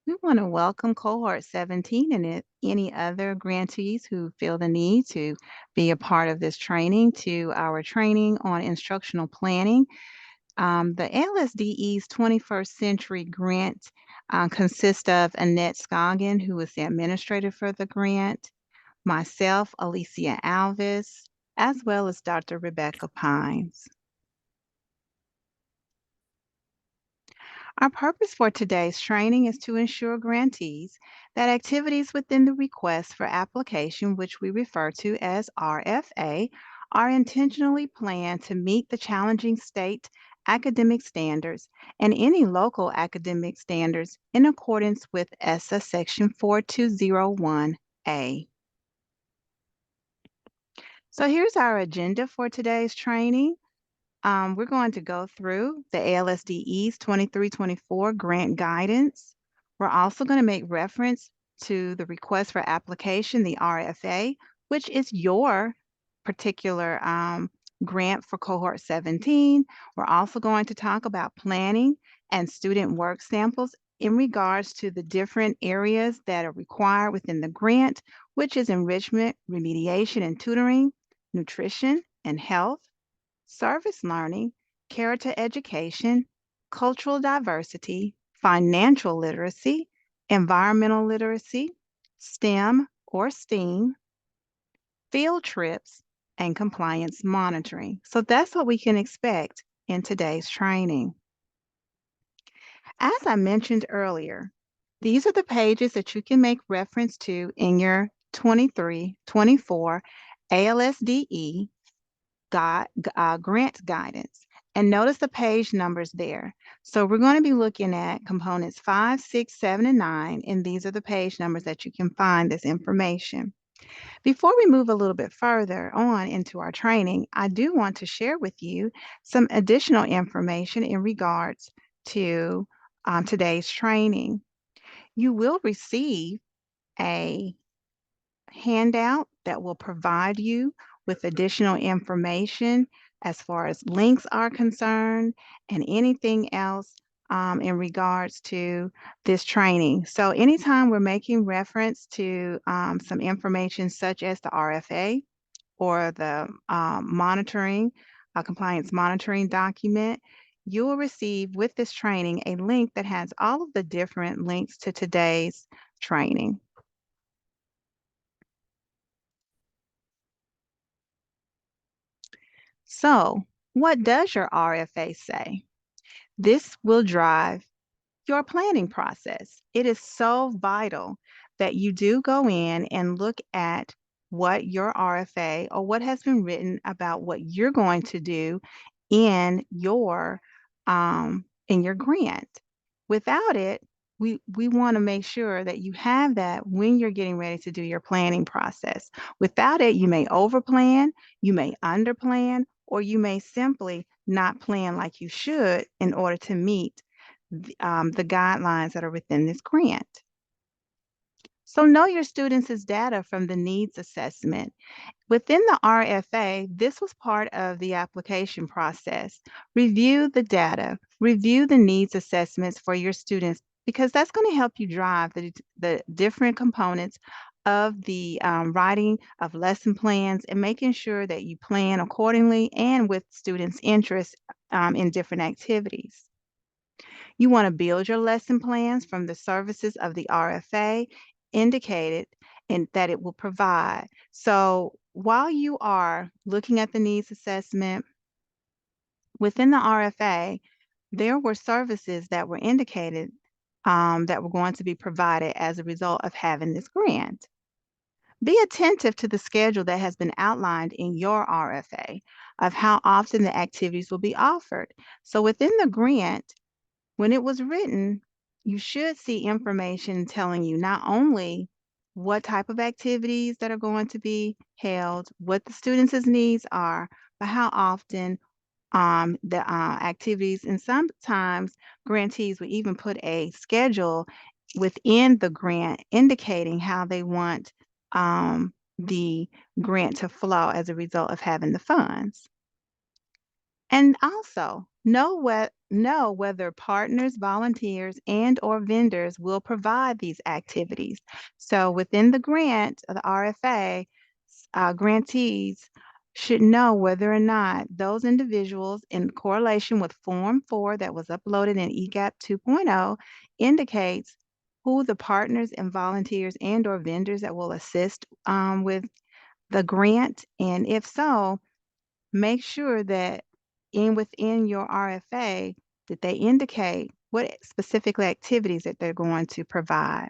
We want to welcome Cohort 17 and any other grantees who feel the need to be a part of this training to our training on instructional planning. The LSDE's 21st Century Grant consists of Annette Scoggin, who is the administrator for the grant, myself, Alicia Alvis, as well as Dr. Rebecca Pines. Our purpose for today's training is to ensure grantees that activities within the request for application, which we refer to as RFA, are intentionally planned to meet the challenging state academic standards and any local academic standards in accordance with ESSA Section 4201A. So here's our agenda for today's training. We're going to go through the ALSDE's 23-24 grant guidance. We're also going to make reference to the request for application, the RFA, which is your particular grant for Cohort 17. We're also going to talk about planning and student work samples in regards to the different areas that are required within the grant, which is enrichment, remediation, and tutoring, nutrition, and health, service learning, character education, cultural diversity, financial literacy, environmental literacy, STEM or STEAM, field trips, and compliance monitoring. So that's what we can expect in today's training. As I mentioned earlier, these are the pages that you can make reference to in your 23-24 ALSDE grant guidance. And notice the page numbers there. So we're going to be looking at components 5, 6, 7, and 9, and these are the page numbers that you can find this information. Before we move a little bit further on into our training, I do want to share with you some additional information in regards to today's training. You will receive a handout that will provide you with additional information as far as links are concerned and anything else in regards to this training. So anytime we're making reference to some information such as the RFA or the compliance monitoring document, you will receive with this training a link that has all of the different links to today's training. So, what does your RFA say? This will drive your planning process. It is so vital that you do go in and look at what your RFA or what has been written about what you're going to do in your grant. Without it, we want to make sure that you have that when you're getting ready to do your planning process. Without it, you may overplan, you may underplan, or you may simply not plan like you should in order to meet the guidelines that are within this grant. So know your students' data from the needs assessment. Within the RFA, this was part of the application process. Review the data, review the needs assessments for your students, because that's going to help you drive the different components of the writing of lesson plans and making sure that you plan accordingly and with students' interests in different activities. You want to build your lesson plans from the services of the RFA indicated and that it will provide. So while you are looking at the needs assessment, within the RFA, there were services that were indicated that were going to be provided as a result of having this grant. Be attentive to the schedule that has been outlined in your RFA of how often the activities will be offered. So within the grant, when it was written, you should see information telling you not only what type of activities that are going to be held, what the students' needs are, but how often the activities, and sometimes grantees will even put a schedule within the grant indicating how they want the grant to flow as a result of having the funds. And also, know whether partners, volunteers, and or vendors will provide these activities. So within the grant, the RFA, grantees should know whether or not those individuals in correlation with Form 4 that was uploaded in EGAP 2.0 indicates who the partners and volunteers and or vendors that will assist with the grant. And if so, make sure that within your RFA that they indicate what specific activities that they're going to provide.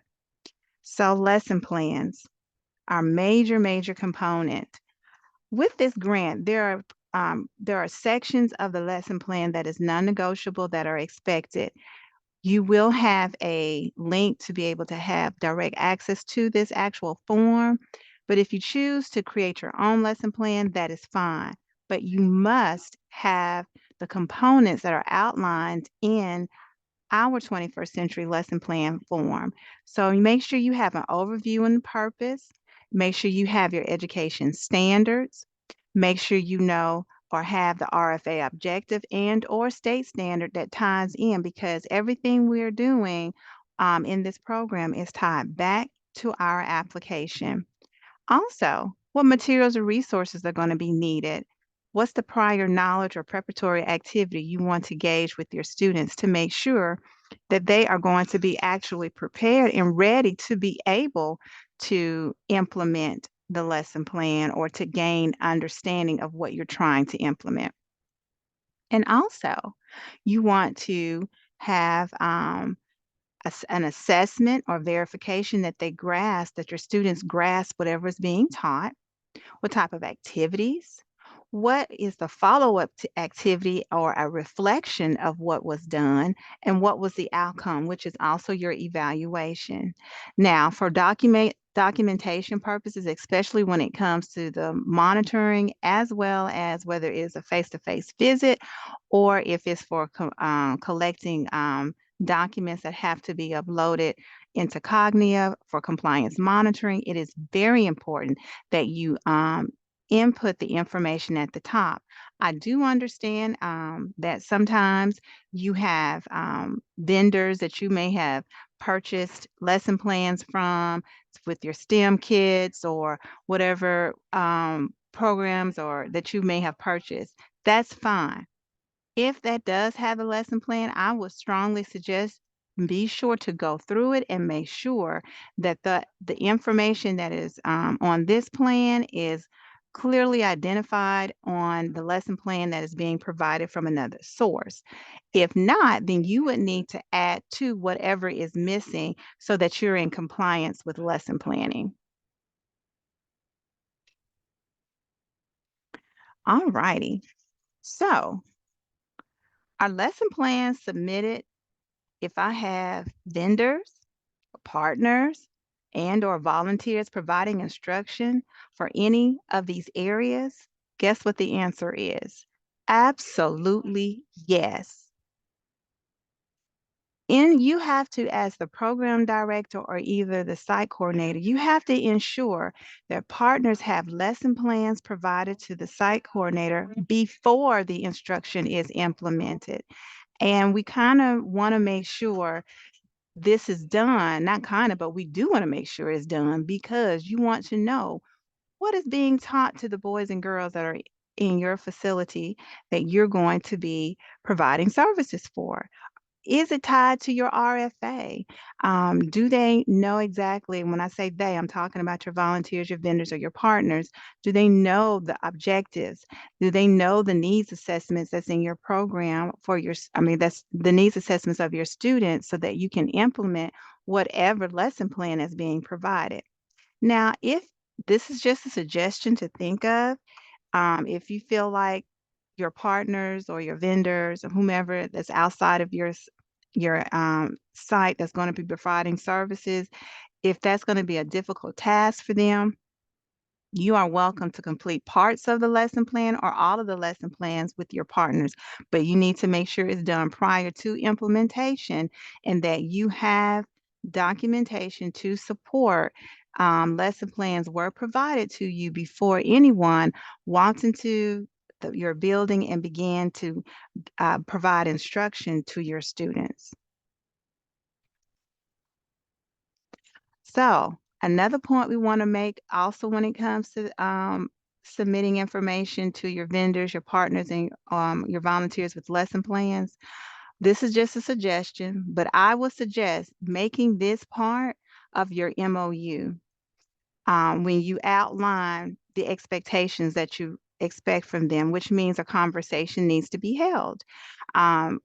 So lesson plans are major component. With this grant, there are sections of the lesson plan that is non-negotiable that are expected. You will have a link to be able to have direct access to this actual form, but if you choose to create your own lesson plan, that is fine. But you must have the components that are outlined in our 21st century lesson plan form. So make sure you have an overview and purpose. Make sure you have your education standards. Make sure you know or have the RFA objective and or state standard that ties in, because everything we're doing in this program is tied back to our application. Also, what materials or resources are going to be needed? What's the prior knowledge or preparatory activity you want to gauge with your students to make sure that they are going to be actually prepared and ready to be able to implement the lesson plan or to gain understanding of what you're trying to implement? And also, you want to have an assessment or verification that that your students grasp whatever is being taught. What type of activities? What is the follow-up activity or a reflection of what was done? And what was the outcome, which is also your evaluation. Now, for documentation purposes, especially when it comes to the monitoring, as well as whether it's a face-to-face visit or if it's for collecting documents that have to be uploaded into Cognia for compliance monitoring, it is very important that you input the information at the top. I do understand that sometimes you have vendors that you may have purchased lesson plans from with your STEM kids or whatever programs or that you may have purchased. That's fine. If that does have a lesson plan, I would strongly suggest be sure to go through it and make sure that the information that is on this plan is clearly identified on the lesson plan that is being provided from another source. If not, then you would need to add to whatever is missing so that you're in compliance with lesson planning. All righty. So, our lesson plans submitted if I have vendors, partners, and or volunteers providing instruction for any of these areas, guess what the answer is? Absolutely yes. And you have to, as the program director or either the site coordinator, you have to ensure that partners have lesson plans provided to the site coordinator before the instruction is implemented. And we kind of want to make sure this is done, not kind of, but we do want to make sure it's done because you want to know what is being taught to the boys and girls that are in your facility that you're going to be providing services for. Is it tied to your RFA? Do they know exactly, when I say they, I'm talking about your volunteers, your vendors, or your partners. Do they know the objectives? Do they know the needs assessments that's in your program for that's the needs assessments of your students so that you can implement whatever lesson plan is being provided? Now, if this is just a suggestion to think of, if you feel like your partners or your vendors or whomever that's outside of your site that's going to be providing services, if that's going to be a difficult task for them, you are welcome to complete parts of the lesson plan or all of the lesson plans with your partners, but you need to make sure it's done prior to implementation and that you have documentation to support lesson plans were provided to you before anyone walks into your building and begin to provide instruction to your students. So another point we want to make also when it comes to submitting information to your vendors, your partners, and your volunteers with lesson plans. This is just a suggestion, but I would suggest making this part of your MOU when you outline the expectations that you expect from them, which means a conversation needs to be held.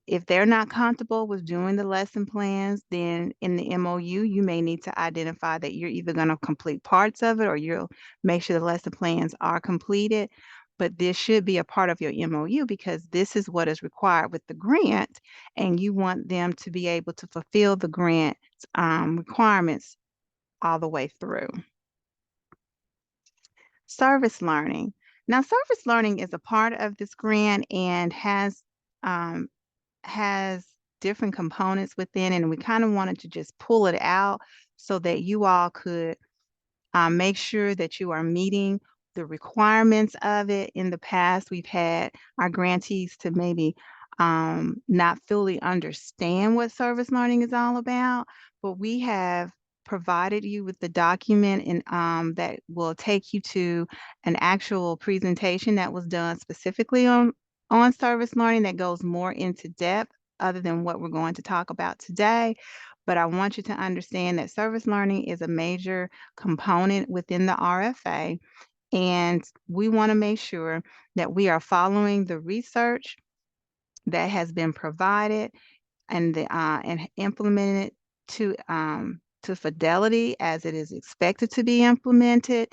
If they're not comfortable with doing the lesson plans, then in the MOU, you may need to identify that you're either going to complete parts of it or you'll make sure the lesson plans are completed. But this should be a part of your MOU because this is what is required with the grant, and you want them to be able to fulfill the grant requirements all the way through. Service learning. Now, service learning is a part of this grant and um, has different components within it, and we kind of wanted to just pull it out so that you all could make sure that you are meeting the requirements of it. In the past, we've had our grantees to maybe not fully understand what service learning is all about, but we have provided you with the document and that will take you to an actual presentation that was done specifically on service learning that goes more into depth other than what we're going to talk about today. But I want you to understand that service learning is a major component within the RFA, and we want to make sure that we are following the research that has been provided and implemented to fidelity as it is expected to be implemented,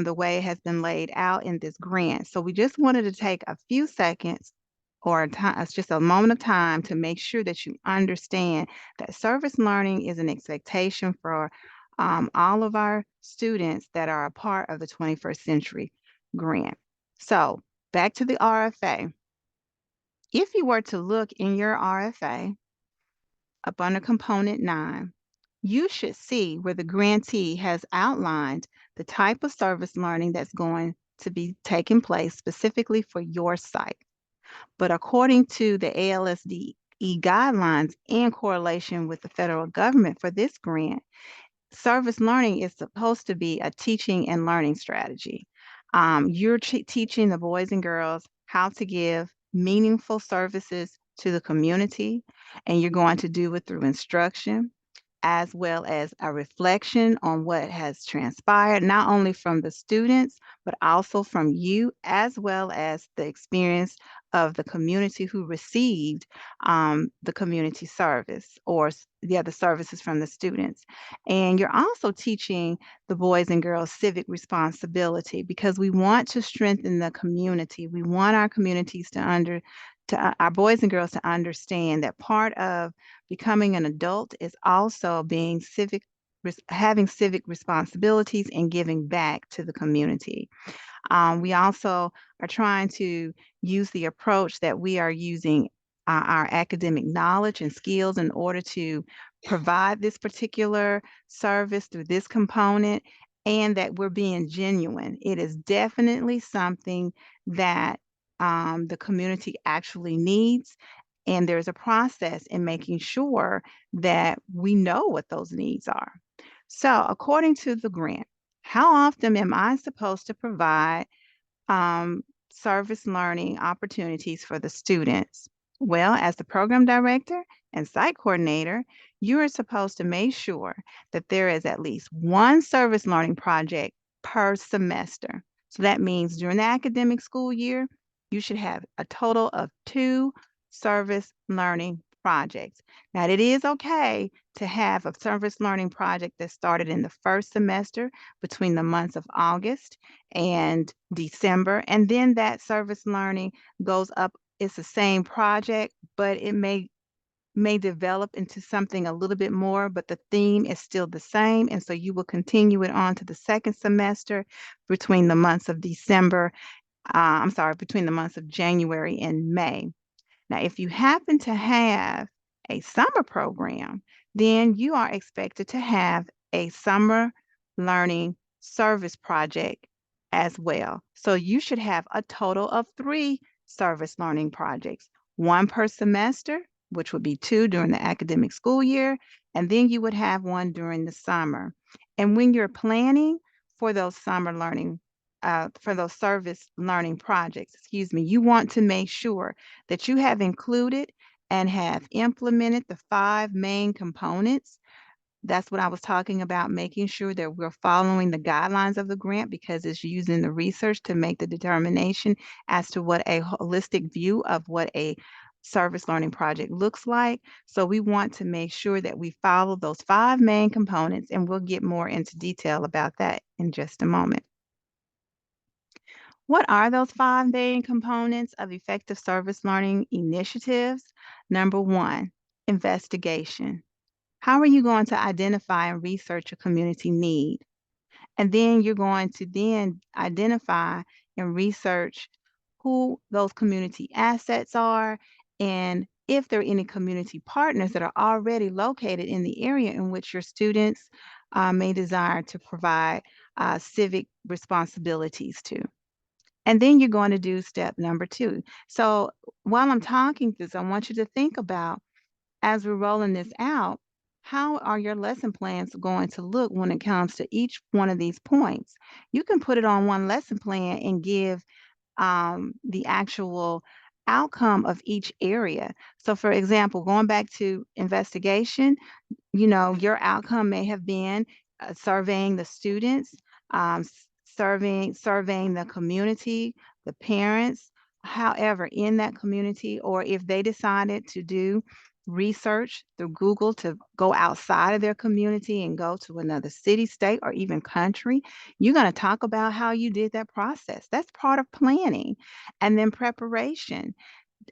the way it has been laid out in this grant. So we just wanted to take a few seconds or it's just a moment of time to make sure that you understand that service learning is an expectation for all of our students that are a part of the 21st Century Grant. So back to the RFA. If you were to look in your RFA up under Component 9, you should see where the grantee has outlined the type of service learning that's going to be taking place specifically for your site. But according to the ALSDE guidelines in correlation with the federal government for this grant, service learning is supposed to be a teaching and learning strategy. You're teaching the boys and girls how to give meaningful services to the community, and you're going to do it through instruction, as well as a reflection on what has transpired, not only from the students, but also from you, as well as the experience of the community who received the community service or the other services from the students. And you're also teaching the boys and girls civic responsibility because we want to strengthen the community. We want our communities our boys and girls to understand that part of becoming an adult is also being having civic responsibilities and giving back to the community. We also are trying to use the approach that we are using our academic knowledge and skills in order to provide this particular service through this component, and that we're being genuine. It is definitely something that the community actually needs. And there's a process in making sure that we know what those needs are. So, according to the grant, how often am I supposed to provide service learning opportunities for the students? Well, as the program director and site coordinator, you are supposed to make sure that there is at least one service learning project per semester. So that means during the academic school year, you should have a total of 2 service learning projects. Now, it is okay to have a service learning project that started in the first semester between the months of August and December, and then that service learning goes up. It's the same project, but it may develop into something a little bit more, but the theme is still the same. And so you will continue it on to the second semester between the months of between the months of January and May. Now, if you happen to have a summer program, then you are expected to have a summer learning service project as well. So you should have a total of 3 service learning projects, 1 per semester, which would be 2 during the academic school year, and then you would have 1 during the summer. And when you're planning for those summer learning, for those service learning projects, excuse me, you want to make sure that you have included and have implemented the 5 main components. That's what I was talking about, making sure that we're following the guidelines of the grant because it's using the research to make the determination as to what a holistic view of what a service learning project looks like. So we want to make sure that we follow those 5 main components, and we'll get more into detail about that in just a moment. What are those 5 main components of effective service learning initiatives? Number 1, investigation. How are you going to identify and research a community need? And then you're going to then identify and research who those community assets are and if there are any community partners that are already located in the area in which your students may desire to provide civic responsibilities to. And then you're going to do step number 2. So while I'm talking this, I want you to think about as we're rolling this out, how are your lesson plans going to look when it comes to each one of these points? You can put it on one lesson plan and give the actual outcome of each area. So, for example, going back to investigation, your outcome may have been surveying the students, surveying the community, the parents, however, in that community, or if they decided to do research through Google to go outside of their community and go to another city, state, or even country, you're going to talk about how you did that process. That's part of planning. And then preparation,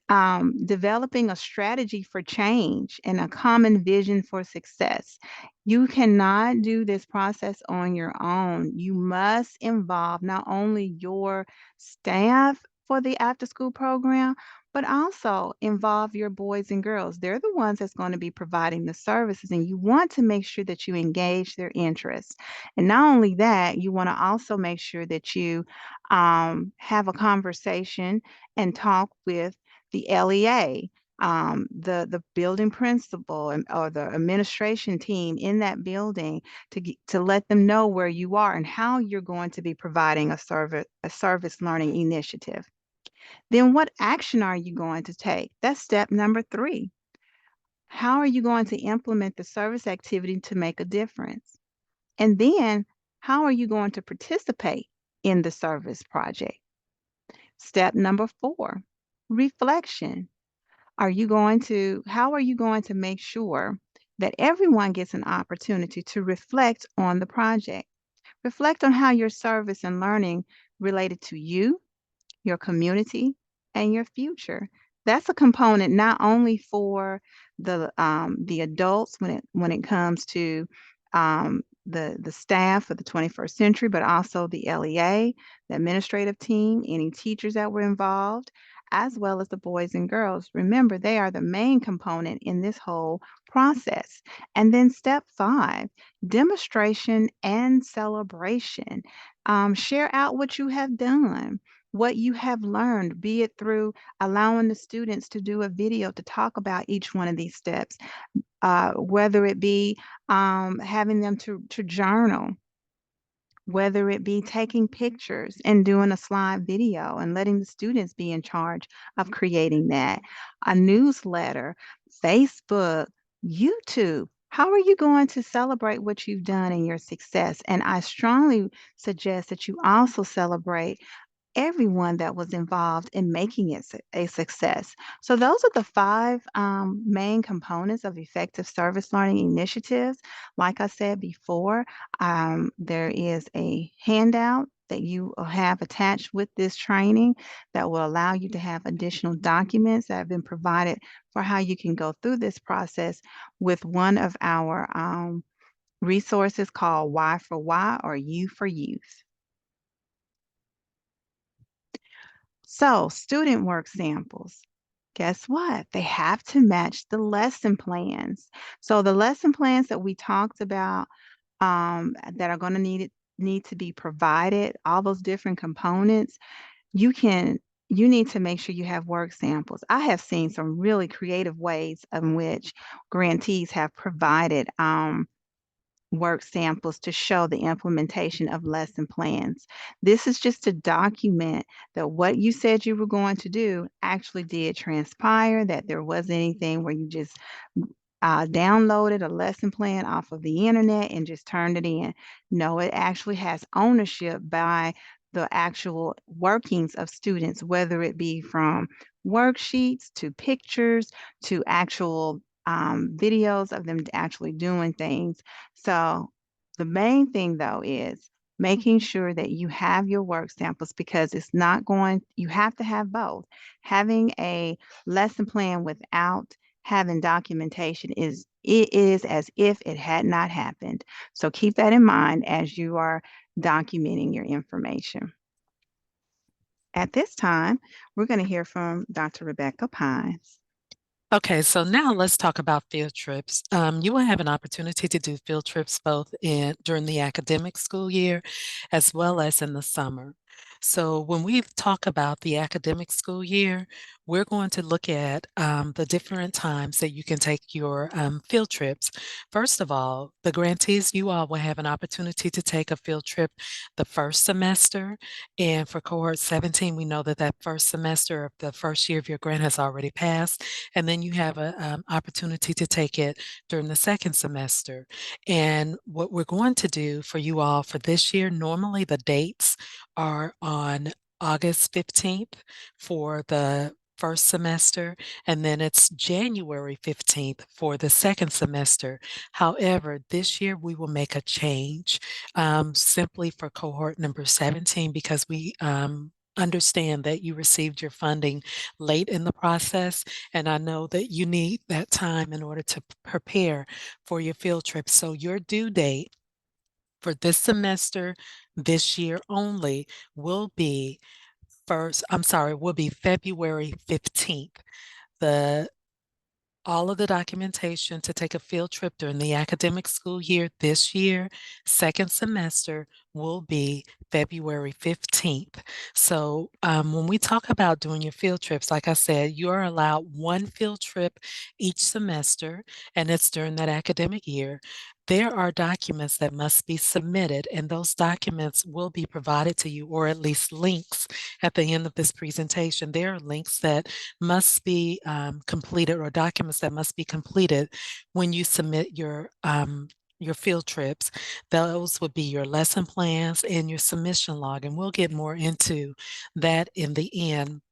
developing a strategy for change and a common vision for success. You cannot do this process on your own. You must involve not only your staff for the after school program, but also involve your boys and girls. They're the ones that's going to be providing the services, and you want to make sure that you engage their interests. And not only that, you want to also make sure that you have a conversation and talk with the LEA, the building principal or the administration team in that building to let them know where you are and how you're going to be providing a service learning initiative. Then what action are you going to take? That's step number 3. How are you going to implement the service activity to make a difference? And then how are you going to participate in the service project? Step number 4, reflection. How are you going to make sure that everyone gets an opportunity to reflect on the project? Reflect on how your service and learning related to you, your community, and your future. That's a component not only for the adults when it comes to the staff of the 21st century, but also the LEA, the administrative team, any teachers that were involved, as well as the boys and girls. Remember, they are the main component in this whole process. And then step 5, demonstration and celebration. Share out what you have done, what you have learned, be it through allowing the students to do a video to talk about each one of these steps, whether it be having them to journal, whether it be taking pictures and doing a slide video and letting the students be in charge of creating that, a newsletter, Facebook, YouTube. How are you going to celebrate what you've done and your success? And I strongly suggest that you also celebrate everyone that was involved in making it a success. So those are the 5 main components of effective service learning initiatives. Like I said before, there is a handout that you will have attached with this training that will allow you to have additional documents that have been provided for how you can go through this process with one of our resources called Y for Why or U for Youth. So, student work samples. Guess what? They have to match the lesson plans. So the lesson plans that we talked about that are going to need need to be provided, all those different components, you can you need to make sure you have work samples. I have seen some really creative ways in which grantees have provided work samples to show the implementation of lesson plans. This is just to document that what you said you were going to do actually did transpire, that there wasn't anything where you just downloaded a lesson plan off of the internet and just turned it in. No, it actually has ownership by the actual workings of students, whether it be from worksheets to pictures to actual videos of them actually doing things. So the main thing though is making sure that you have your work samples because it's not going, you have to have both. Having a lesson plan without having documentation it is as if it had not happened. So keep that in mind as you are documenting your information. At this time, we're going to hear from Dr. Rebecca Pines. Okay, so now let's talk about field trips. You will have an opportunity to do field trips both during the academic school year as well as in the summer. So when we talk about the academic school year, we're going to look at the different times that you can take your field trips. First of all, the grantees, you all will have an opportunity to take a field trip the first semester. And for cohort 17, we know that that first semester of the first year of your grant has already passed. And then you have an opportunity to take it during the second semester. And what we're going to do for you all for this year, normally the dates are on August 15th for the first semester, and then it's January 15th for the second semester. However, this year we will make a change simply for cohort number 17 because we understand that you received your funding late in the process, and I know that you need that time in order to prepare for your field trip. So your due date for this semester, this year only, will be will be February 15th. The all of the documentation to take a field trip during the academic school year this year, second semester, will be February 15th. So when we talk about doing your field trips, like I said, you are allowed one field trip each semester, and it's during that academic year. There are documents that must be submitted, and those documents will be provided to you, or at least links at the end of this presentation. There are links that must be completed, or documents that must be completed when you submit your field trips. Those would be your lesson plans and your submission log, and we'll get more into that in the end.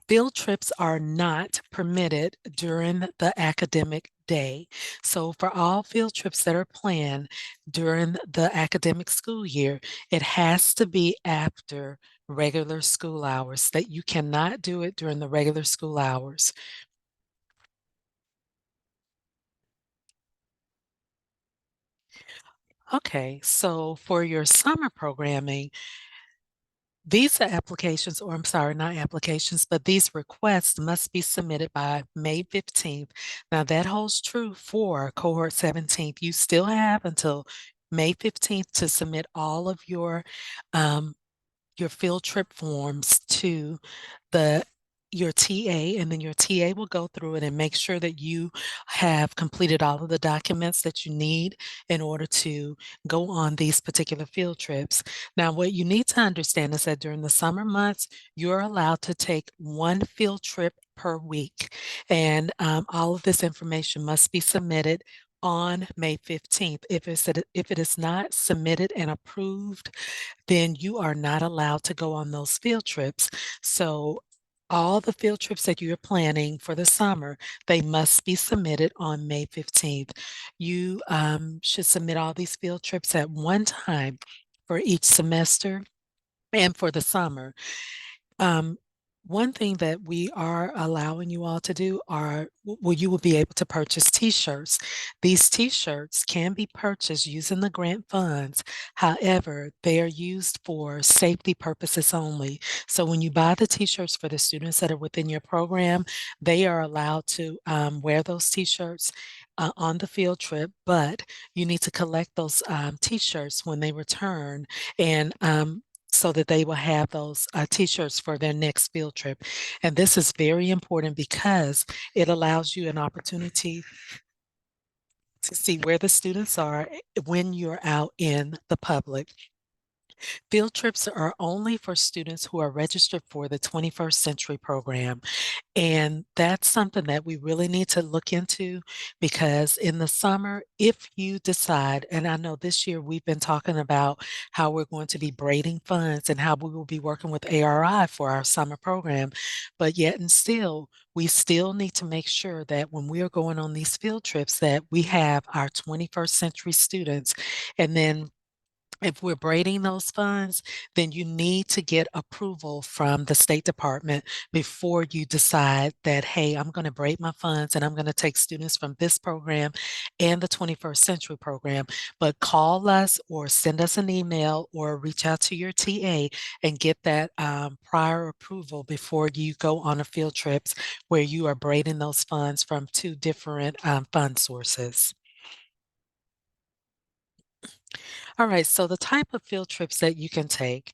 Field trips are not permitted during the academic day. So for all field trips that are planned during the academic school year, it has to be after regular school hours, that you cannot do it during the regular school hours. Okay, so for your summer programming, these applications, or I'm sorry, not applications, but these requests must be submitted by May 15th. Now that holds true for cohort 17. You still have until May 15th to submit all of your field trip forms to the your TA, and then your TA will go through it and make sure that you have completed all of the documents that you need in order to go on these particular field trips. Now, what you need to understand is that during the summer months, you're allowed to take one field trip per week, and all of this information must be submitted on May 15th. If it is not submitted and approved, then you are not allowed to go on those field trips. So all the field trips that you're planning for the summer, they must be submitted on May 15th. You should submit all these field trips at one time for each semester and for the summer. Um, One thing that we are allowing you all to do are well, you will be able to purchase T-shirts. These T-shirts can be purchased using the grant funds. However, they are used for safety purposes only. So when you buy the T-shirts for the students that are within your program, they are allowed to wear those T-shirts on the field trip, but you need to collect those T-shirts when they return and so that they will have those T-shirts for their next field trip. And this is very important because it allows you an opportunity to see where the students are when you're out in the public. Field trips are only for students who are registered for the 21st Century Program. And that's something that we really need to look into because in the summer, if you decide, and I know this year we've been talking about how we're going to be braiding funds and how we will be working with ARI for our summer program, but yet and still, we still need to make sure that when we are going on these field trips that we have our 21st century students. And then if we're braiding those funds, then you need to get approval from the State Department before you decide that, hey, I'm going to braid my funds and I'm going to take students from this program and the 21st Century Program. But call us or send us an email or reach out to your TA and get that prior approval before you go on a field trips where you are braiding those funds from two different fund sources. All right, so the type of field trips that you can take,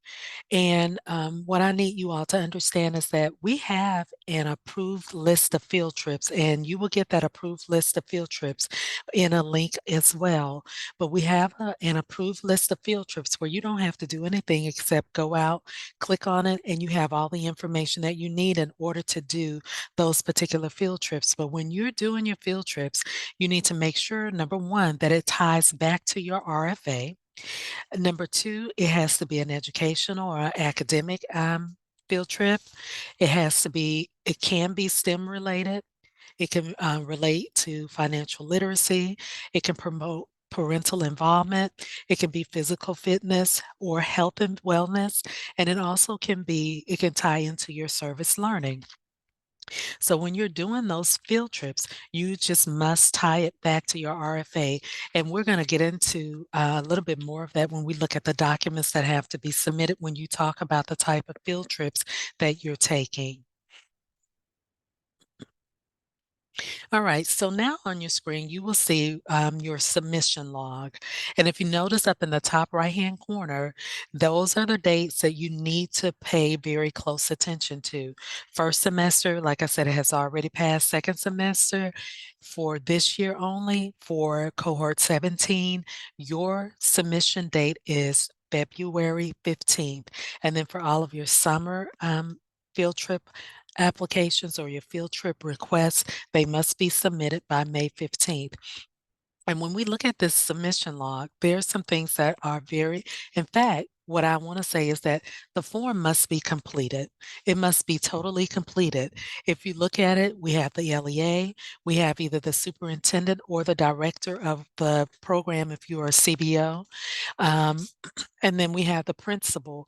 and what I need you all to understand is that we have an approved list of field trips, and you will get that approved list of field trips in a link as well. But we have an approved list of field trips where you don't have to do anything except go out, click on it, and you have all the information that you need in order to do those particular field trips. But when you're doing your field trips, you need to make sure, number one, that it ties back to your RFA. Number two, it has to be an educational or academic field trip. It can be STEM related. It can relate to financial literacy. It can promote parental involvement. It can be physical fitness or health and wellness. And it can tie into your service learning. So when you're doing those field trips, you just must tie it back to your RFA. And we're going to get into a little bit more of that when we look at the documents that have to be submitted when you talk about the type of field trips that you're taking. All right, so now on your screen, you will see your submission log. And if you notice up in the top right-hand corner, those are the dates that you need to pay very close attention to. First semester, like I said, it has already passed. Second semester, for this year only, for cohort 17, your submission date is February 15th. And then for all of your summer field trip applications or your field trip requests, they must be submitted by May 15th. And when we look at this submission log, there's some things that are in fact, what I want to say is that the form must be completed. It must be totally completed. If you look at it, we have the LEA, we have either the superintendent or the director of the program if you are a CBO. Um, and then we have the principal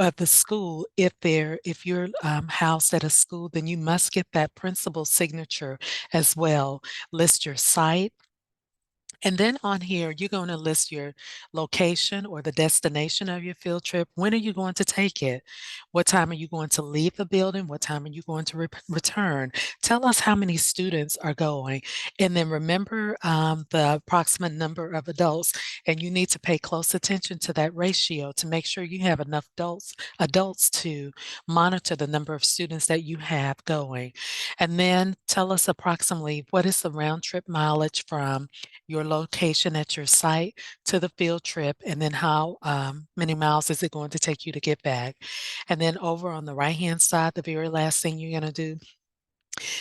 of the school. If you're housed at a school, then you must get that principal signature as well. List your site. And then on here, you're going to list your location or the destination of your field trip. When are you going to take it? What time are you going to leave the building? What time are you going to return? Tell us how many students are going. And then remember the approximate number of adults. And you need to pay close attention to that ratio to make sure you have enough adults to monitor the number of students that you have going. And then tell us approximately what is the round trip mileage from your location at your site to the field trip, and then how many miles is it going to take you to get back. And then over on the right-hand side, the very last thing you're going to do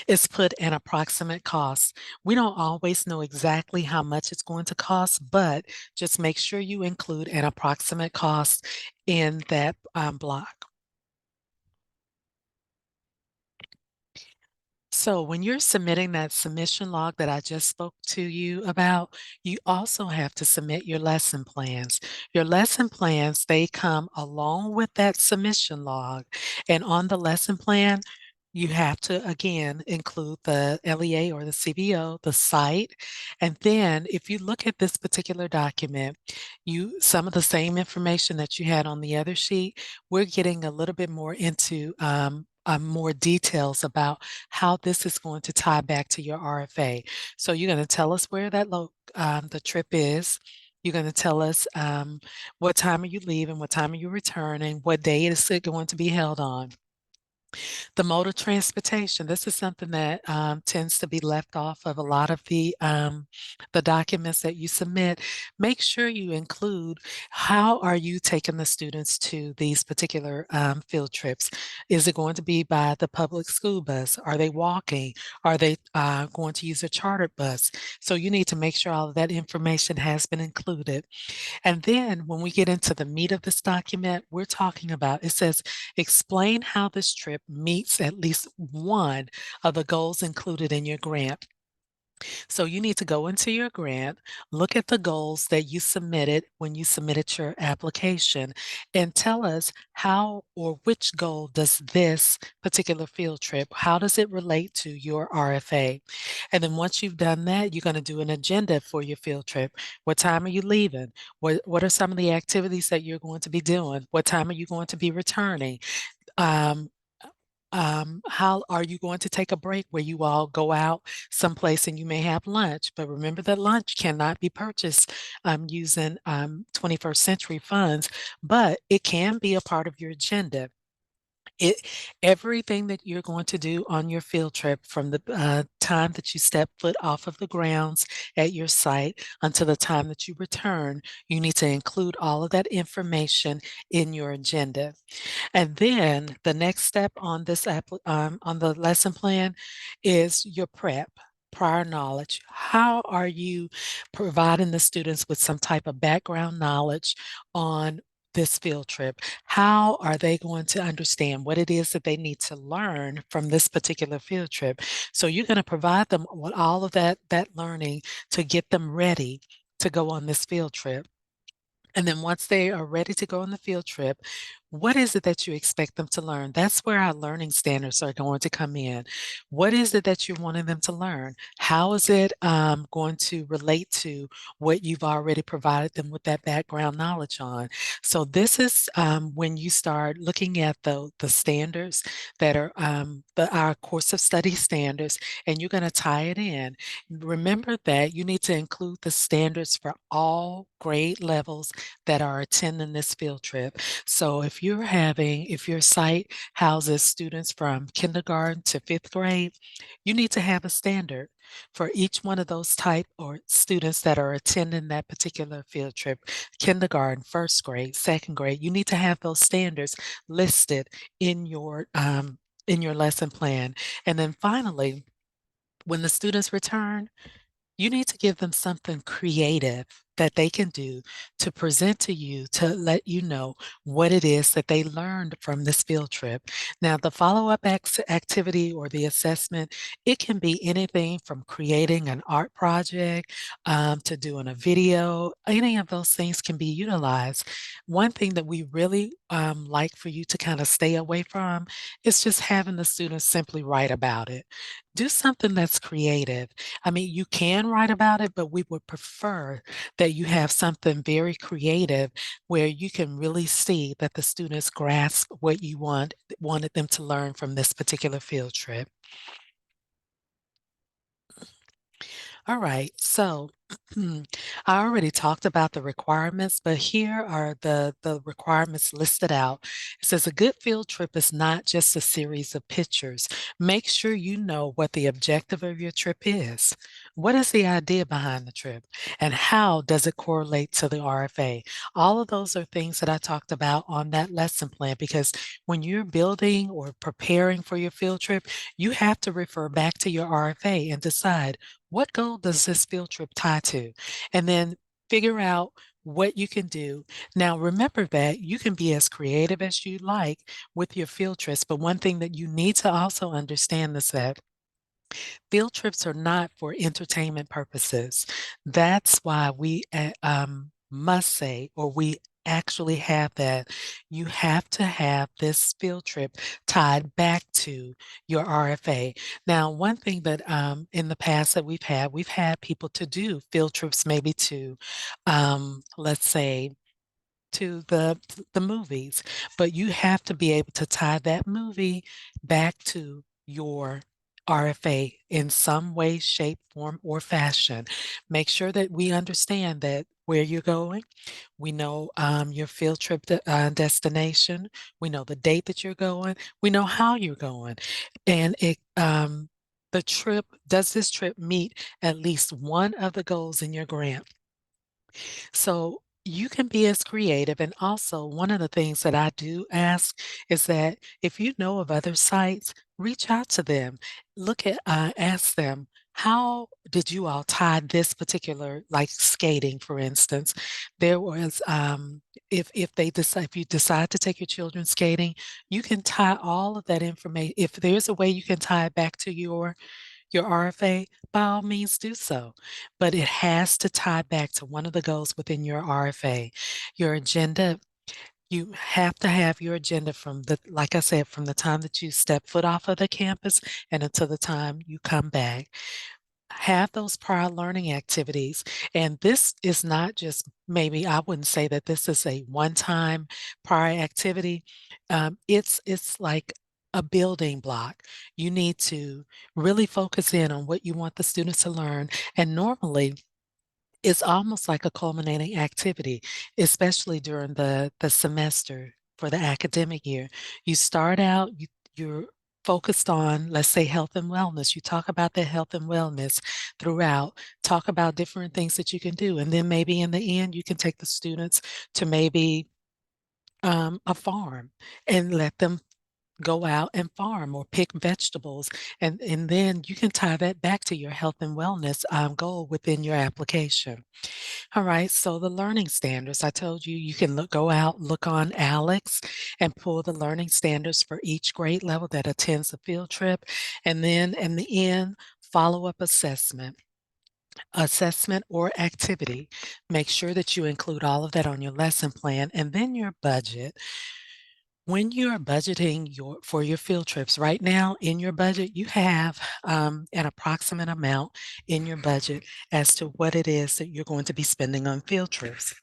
is put an approximate cost. We don't always know exactly how much it's going to cost, but just make sure you include an approximate cost in that block. So when you're submitting that submission log that I just spoke to you about, you also have to submit your lesson plans. Your lesson plans, they come along with that submission log. And on the lesson plan, you have to, again, include the LEA or the CBO, the site. And then if you look at this particular document, some of the same information that you had on the other sheet, we're getting a little bit more into more details about how this is going to tie back to your RFA. So you're going to tell us where the trip is. You're going to tell us what time are you leaving, what time are you returning, what day is it going to be held on. The mode of transportation, this is something that tends to be left off of a lot of the documents that you submit. Make sure you include how are you taking the students to these particular field trips. Is it going to be by the public school bus? Are they walking? Are they going to use a chartered bus? So you need to make sure all of that information has been included. And then when we get into the meat of this document, we're talking about, it says, explain how this trip meets at least one of the goals included in your grant. So you need to go into your grant, look at the goals that you submitted when you submitted your application, and tell us how or which goal does this particular field trip, how does it relate to your RFA? And then once you've done that, you're going to do an agenda for your field trip. What time are you leaving? What are some of the activities that you're going to be doing? What time are you going to be returning? Um, how are you going to take a break where you all go out someplace and you may have lunch? But remember that lunch cannot be purchased using 21st century funds, but it can be a part of your agenda. It Everything that you're going to do on your field trip from the time that you step foot off of the grounds at your site until the time that you return, you need to include all of that information in your agenda. And then the next step on on the lesson plan is your prep. Prior knowledge. How are you providing the students with some type of background knowledge on this field trip? How are they going to understand what it is that they need to learn from this particular field trip? So you're going to provide them with all of that learning to get them ready to go on this field trip. And then once they are ready to go on the field trip, what is it that you expect them to learn? That's where our learning standards are going to come in. What is it that you're wanting them to learn? How is it going to relate to what you've already provided them with that background knowledge on? So this is when you start looking at the standards that are our course of study standards, and you're going to tie it in. Remember that you need to include the standards for all grade levels that are attending this field trip. So if your site houses students from kindergarten to fifth grade, you need to have a standard for each one of those type or students that are attending that particular field trip. Kindergarten, first grade, second grade, you need to have those standards listed in your lesson plan. And then finally, when the students return, you need to give them something creative that they can do to present to you to let you know what it is that they learned from this field trip. Now, the follow-up activity or the assessment, it can be anything from creating an art project to doing a video. Any of those things can be utilized. One thing that we really like for you to kind of stay away from is just having the students simply write about it. Do something that's creative. I mean, you can write about it, but we would prefer that you have something very creative where you can really see that the students grasp what you wanted them to learn from this particular field trip. All right, so I already talked about the requirements, but here are the requirements listed out. It says a good field trip is not just a series of pictures. Make sure you know what the objective of your trip is. What is the idea behind the trip? And how does it correlate to the RFA? All of those are things that I talked about on that lesson plan because when you're building or preparing for your field trip, you have to refer back to your RFA and decide what goal does this field trip tie to? And then figure out what you can do. Now, remember that you can be as creative as you like with your field trips, but one thing that you need to also understand is that Field trips are not for entertainment purposes. That's why we must say, or we actually have that, you have to have this field trip tied back to your RFA. Now, one thing that in the past that we've had people to do field trips maybe to, let's say, to the movies, but you have to be able to tie that movie back to your RFA in some way, shape, form, or fashion. Make sure that we understand that where you're going, we know your field trip destination, we know the date that you're going, we know how you're going, and the trip, does this trip meet at least one of the goals in your grant? So you can be as creative. And also, one of the things that I do ask is that if you know of other sites, reach out to them. Ask them, how did you all tie this particular, like skating, for instance? There was, if you decide to take your children skating, you can tie all of that information. If there's a way you can tie it back to your RFA, by all means do so. But it has to tie back to one of the goals within your RFA. Your agenda, you have to have your agenda from like I said, from the time that you step foot off of the campus and until the time you come back. Have those prior learning activities. And this is not just, maybe I wouldn't say that this is a one-time prior activity. It's like a building block. You need to really focus in on what you want the students to learn. And normally, it's almost like a culminating activity, especially during the semester for the academic year. You start out, you're focused on, let's say, health and wellness. You talk about the health and wellness throughout, talk about different things that you can do. And then maybe in the end, you can take the students to maybe a farm and let them go out and farm or pick vegetables. And then you can tie that back to your health and wellness goal within your application. All right, so the learning standards. I told you you can go out, look on Alex, and pull the learning standards for each grade level that attends the field trip. And then in the end, follow-up assessment or activity. Make sure that you include all of that on your lesson plan, and then your budget. When you are budgeting for your field trips, right now in your budget, you have an approximate amount in your budget as to what it is that you're going to be spending on field trips.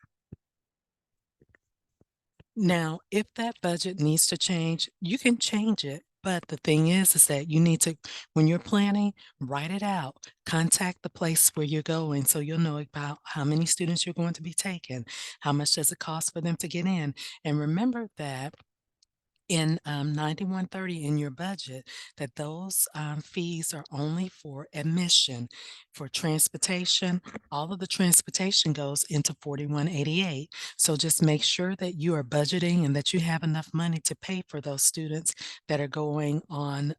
Now, if that budget needs to change, you can change it. But the thing is that you need to, when you're planning, write it out. Contact the place where you're going so you'll know about how many students you're going to be taking, how much does it cost for them to get in. And remember that in 9130 in your budget, that those fees are only for admission. For transportation, all of the transportation goes into 4188. So just make sure that you are budgeting and that you have enough money to pay for those students that are going on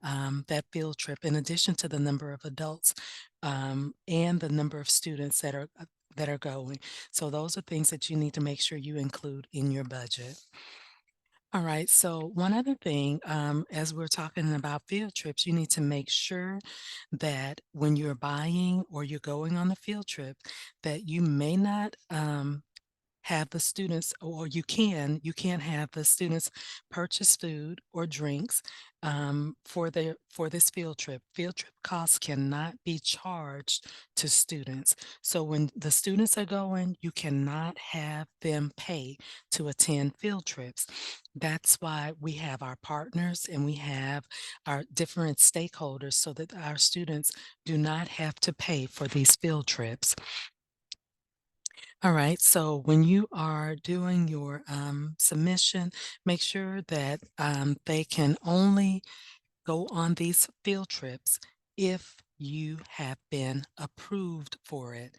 that field trip, in addition to the number of adults and the number of students that are going. So those are things that you need to make sure you include in your budget. All right. So one other thing, as we're talking about field trips, you need to make sure that when you're buying or you're going on the field trip, that you may not have the students, or you can't have the students purchase food or drinks for this field trip. Field trip costs cannot be charged to students. So when the students are going, you cannot have them pay to attend field trips. That's why we have our partners and we have our different stakeholders so that our students do not have to pay for these field trips. All right, so when you are doing your submission, make sure that they can only go on these field trips if you have been approved for it.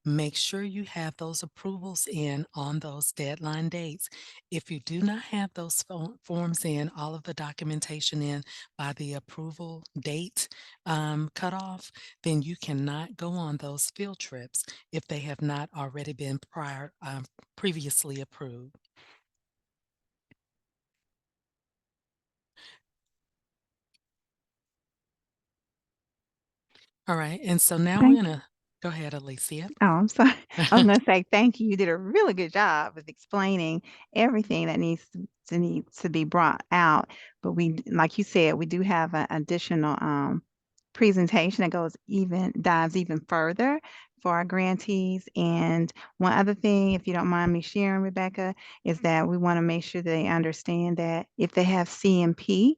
Make sure you have those approvals in on those deadline dates. If you do not have those forms in, all of the documentation in by the approval date cutoff, then you cannot go on those field trips if they have not already been previously approved. All right. And so now we're Thank gonna go ahead, Alicia. Oh, I'm sorry. I was gonna say thank you. You did a really good job of explaining everything that needs to be brought out. But like you said, we do have an additional presentation that dives even further for our grantees. And one other thing, if you don't mind me sharing, Rebecca, is that we want to make sure they understand that if they have CMP,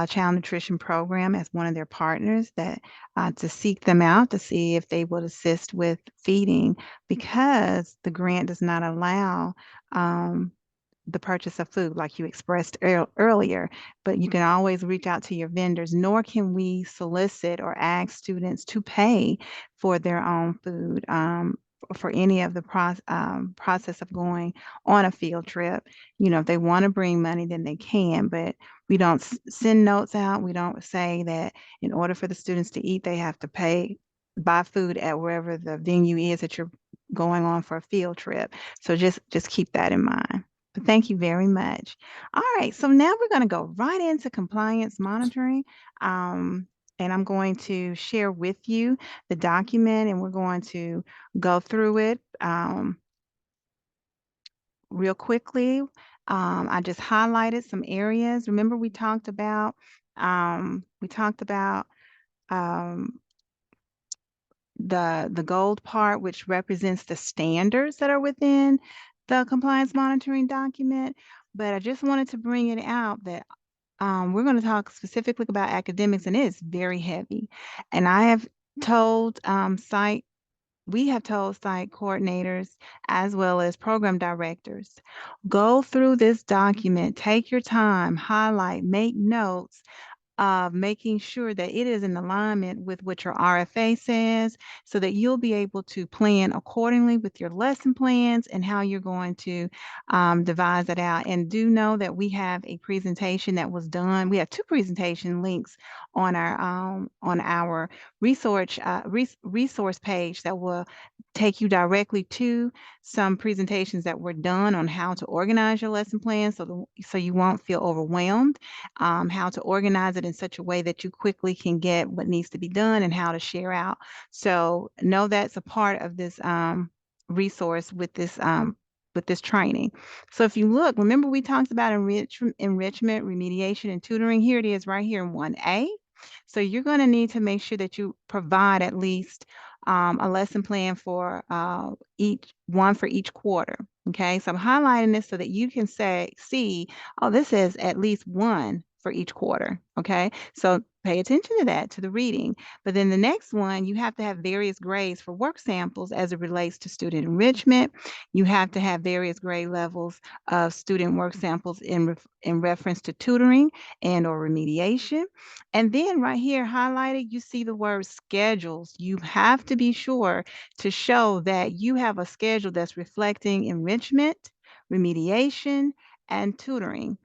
Child Nutrition Program, as one of their partners, that to seek them out to see if they would assist with feeding, because the grant does not allow um, the purchase of food like you expressed earlier, but you can always reach out to your vendors, nor can we solicit or ask students to pay for their own food for any of the process of going on a field trip. If they want to bring money, then they can, but we don't send notes out. We don't say that in order for the students to eat, they have to buy food at wherever the venue is that you're going on for a field trip. So just keep that in mind. But thank you very much. All right, so now we're going to go right into compliance monitoring. And I'm going to share with you the document, and we're going to go through it real quickly. I just highlighted some areas. Remember, we talked about um, the gold part, which represents the standards that are within the compliance monitoring document. But I just wanted to bring it out that we're going to talk specifically about academics, and it is very heavy. And we have told site coordinators as well as program directors, go through this document, take your time, highlight, make notes, making sure that it is in alignment with what your RFA says, so that you'll be able to plan accordingly with your lesson plans and how you're going to devise it out. And do know that we have a presentation that was done. We have two presentation links on our resource page that will take you directly to some presentations that were done on how to organize your lesson plan, so you won't feel overwhelmed, how to organize it in such a way that you quickly can get what needs to be done, and how to share out. So know that's a part of this resource with this training. So if you look, remember we talked about enrichment, remediation, and tutoring. Here it is right here in 1A. So you're going to need to make sure that you provide at least a lesson plan for each quarter. Okay, so I'm highlighting this so that you can see, oh, this is at least one for each quarter. Okay, so pay attention to that, to the reading. But then the next one, you have to have various grades for work samples as it relates to student enrichment. You have to have various grade levels of student work samples in reference to tutoring and or remediation. And then right here highlighted, you see the word schedules. You have to be sure to show that you have a schedule that's reflecting enrichment, remediation, and tutoring.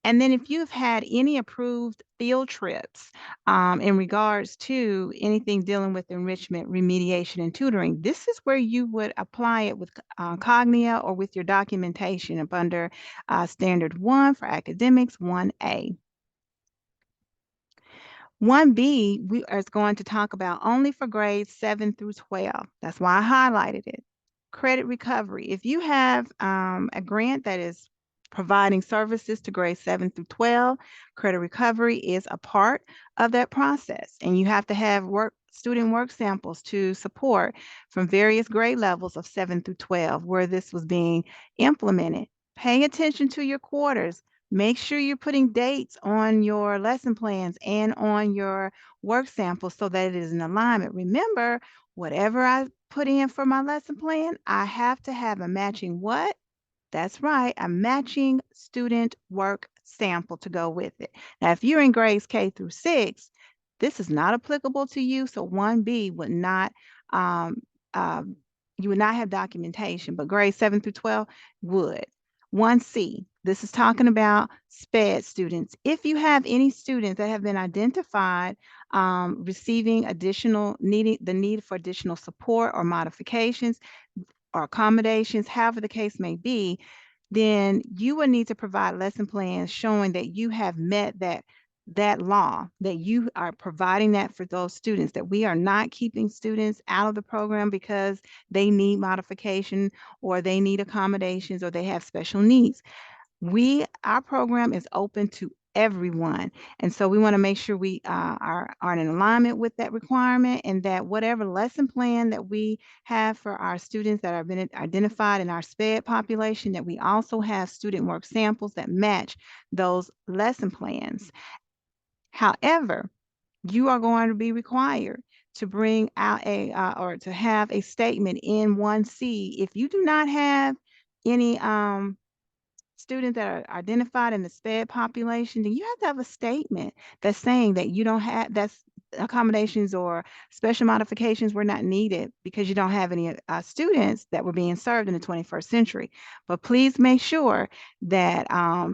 And then if you've had any approved field trips in regards to anything dealing with enrichment, remediation, and tutoring, this is where you would apply it with Cognia or with your documentation up under Standard 1 for academics, 1A. 1B, we is going to talk about only for grades 7 through 12. That's why I highlighted it. Credit recovery. If you have a grant that is providing services to grades 7 through 12, credit recovery is a part of that process. And you have to have student work samples to support from various grade levels of 7 through 12 where this was being implemented. Pay attention to your quarters. Make sure you're putting dates on your lesson plans and on your work samples so that it is in alignment. Remember, whatever I put in for my lesson plan, I have to have a matching what? That's right, a matching student work sample to go with it. Now, if you're in grades K through 6, this is not applicable to you, so 1B would not, um, um, you would not have documentation, but grades 7 through 12 would. 1C, this is talking about SPED students. If you have any students that have been identified receiving the need for additional support or modifications or accommodations, however the case may be, then you will need to provide lesson plans showing that you have met that that law, that you are providing that for those students, that we are not keeping students out of the program because they need modification or they need accommodations or they have special needs. Our program is open to everyone. And so we want to make sure we are in alignment with that requirement, and that whatever lesson plan that we have for our students that have been identified in our SPED population, that we also have student work samples that match those lesson plans. However, you are going to be required to bring out or to have a statement in 1C. If you do not have any students that are identified in the SPED population, then you have to have a statement that's saying that you don't have that's accommodations or special modifications were not needed because you don't have any students that were being served in the 21st century. But please make sure that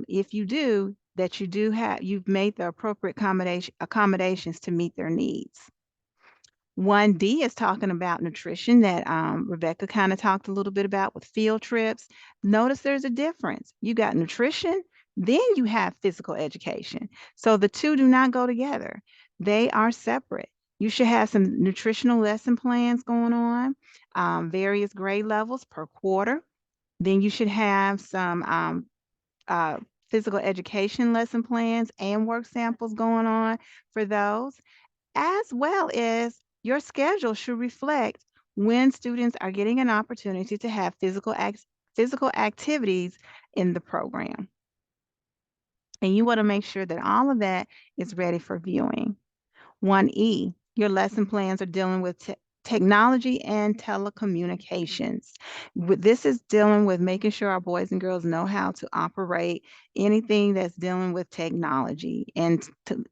if you do, that you've made the appropriate accommodations to meet their needs. 1D is talking about nutrition that Rebecca kind of talked a little bit about with field trips. Notice there's a difference. You got nutrition, then you have physical education. So the two do not go together. They are separate. You should have some nutritional lesson plans going on, various grade levels per quarter. Then you should have some uh, physical education lesson plans and work samples going on for those, as well as your schedule should reflect when students are getting an opportunity to have physical activities in the program. And you want to make sure that all of that is ready for viewing. 1E, your lesson plans are dealing with technology and telecommunications. This is dealing with making sure our boys and girls know how to operate anything that's dealing with technology and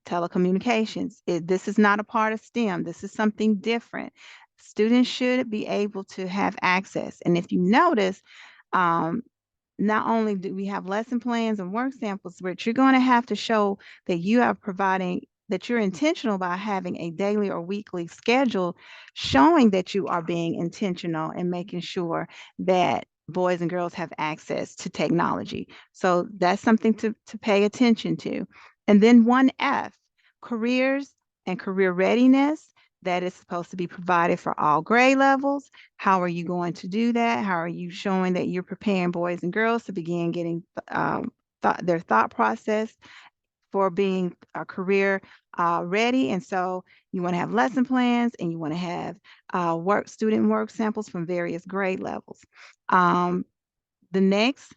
telecommunications. This is not a part of STEM. This is something different. Students should be able to have access. And if you notice, um, not only do we have lesson plans and work samples, but you're going to have to show that you are providing, that you're intentional by having a daily or weekly schedule showing that you are being intentional and making sure that boys and girls have access to technology. So that's something to pay attention to. And then 1F, careers and career readiness. That is supposed to be provided for all grade levels. How are you going to do that? How are you showing that you're preparing boys and girls to begin getting their thought process for being a career ready? And so you want to have lesson plans, and you want to have student work samples from various grade levels. The next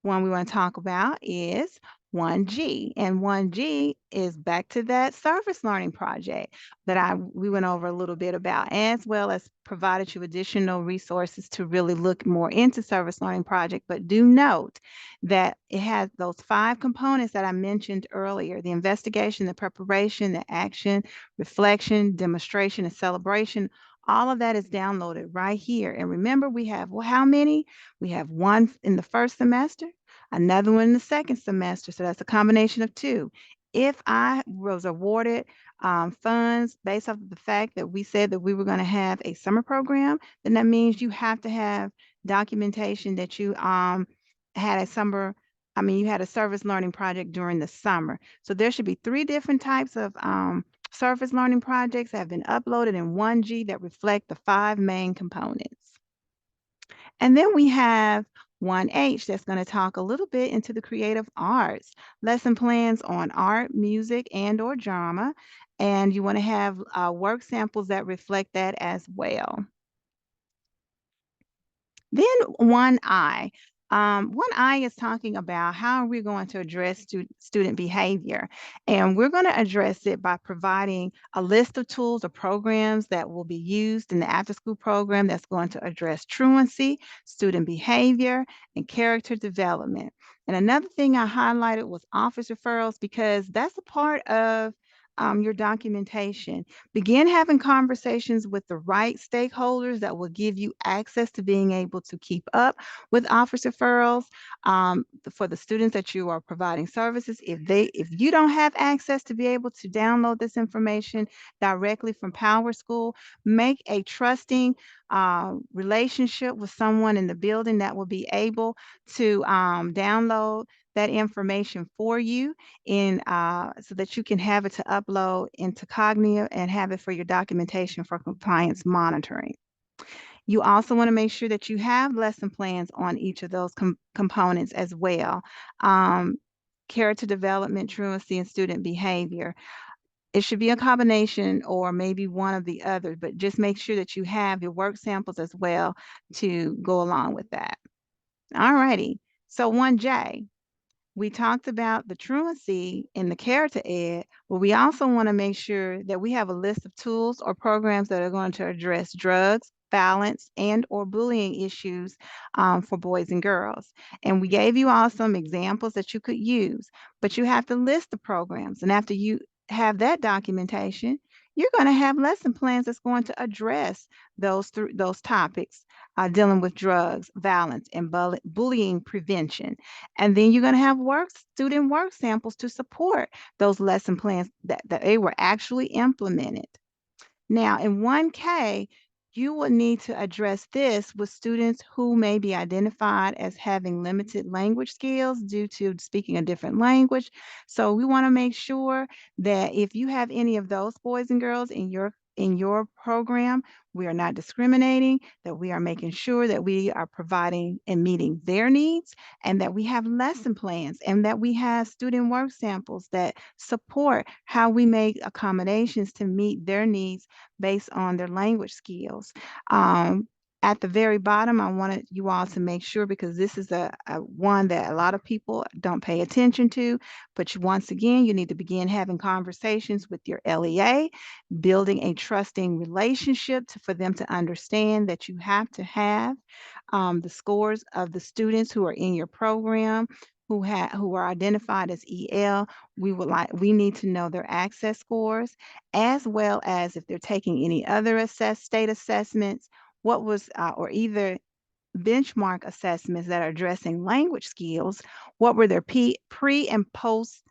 one we want to talk about is 1G. And 1G is back to that service learning project that we went over a little bit about, as well as provided you additional resources to really look more into service learning project. But do note that it has those 5 components that I mentioned earlier: the investigation, the preparation, the action, reflection, demonstration, and celebration. All of that is downloaded right here. And remember, we have, well, how many? We have one in the first semester, another one in the second semester. So that's a combination of 2. If I was awarded funds based off of the fact that we said that we were going to have a summer program, then that means you have to have documentation that you had a summer, you had a service learning project during the summer. So there should be 3 different types of service learning projects that have been uploaded in 1G that reflect the 5 main components. And then we have 1H that's going to talk a little bit into the creative arts, lesson plans on art, music, and or drama. And you want to have work samples that reflect that as well. Then 1I. 1I is talking about how we're going to address student behavior. And we're going to address it by providing a list of tools or programs that will be used in the after-school program that's going to address truancy, student behavior, and character development. And another thing I highlighted was office referrals, because that's a part of your documentation. Begin having conversations with the right stakeholders that will give you access to being able to keep up with office referrals for the students that you are providing services. If you don't have access to be able to download this information directly from PowerSchool, make a trusting relationship with someone in the building that will be able to download that information for you in so that you can have it to upload into Cognia and have it for your documentation for compliance monitoring. You also want to make sure that you have lesson plans on each of those components as well. Um, Character development, truancy, and student behavior. It should be a combination or maybe one of the others, but just make sure that you have your work samples as well to go along with that. All righty. So 1J, we talked about the truancy in the character ed, but we also want to make sure that we have a list of tools or programs that are going to address drugs, violence, and or bullying issues for boys and girls. And we gave you all some examples that you could use, but you have to list the programs. And after you have that documentation, you're going to have lesson plans that's going to address those topics, dealing with drugs, violence, and bullying prevention. And then you're going to have student work samples to support those lesson plans that they were actually implemented. Now, in 1K, you will need to address this with students who may be identified as having limited language skills due to speaking a different language. So we want to make sure that if you have any of those boys and girls in your program, we are not discriminating, that we are making sure that we are providing and meeting their needs, and that we have lesson plans and that we have student work samples that support how we make accommodations to meet their needs based on their language skills. At the very bottom, I wanted you all to make sure, because this is a one that a lot of people don't pay attention to, but once again, you need to begin having conversations with your LEA, building a trusting relationship for them to understand that you have to have the scores of the students who are in your program who are identified as EL. We need to know their access scores, as well as if they're taking any other state assessments, what was or either benchmark assessments that are addressing language skills, what were their pre and post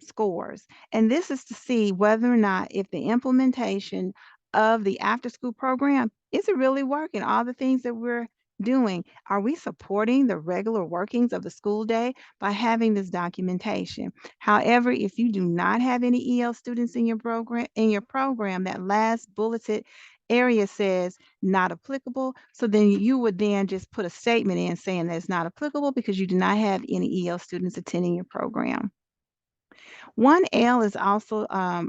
scores. And this is to see whether or not if the implementation of the after school program, is it really working? All the things that we're doing, are we supporting the regular workings of the school day by having this documentation? However, if you do not have any EL students in your program, that last bulleted area says not applicable. So then you would then just put a statement in saying that it's not applicable because you do not have any EL students attending your program. 1L is also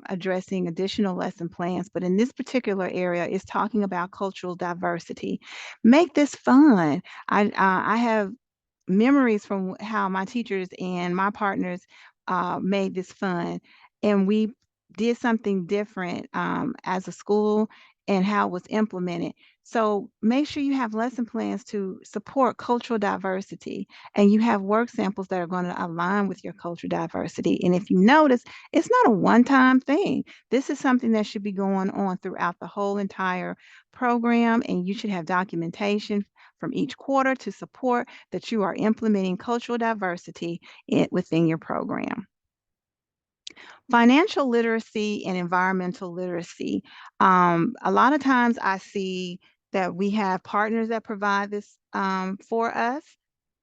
addressing additional lesson plans, but in this particular area, it's talking about cultural diversity. Make this fun. I have memories from how my teachers and my partners made this fun, and we did something different as a school and how it was implemented. So make sure you have lesson plans to support cultural diversity, and you have work samples that are going to align with your cultural diversity. And if you notice, it's not a one-time thing. This is something that should be going on throughout the whole entire program, and you should have documentation from each quarter to support that you are implementing cultural diversity within your program. Financial literacy and environmental literacy. A lot of times I see that we have partners that provide this for us.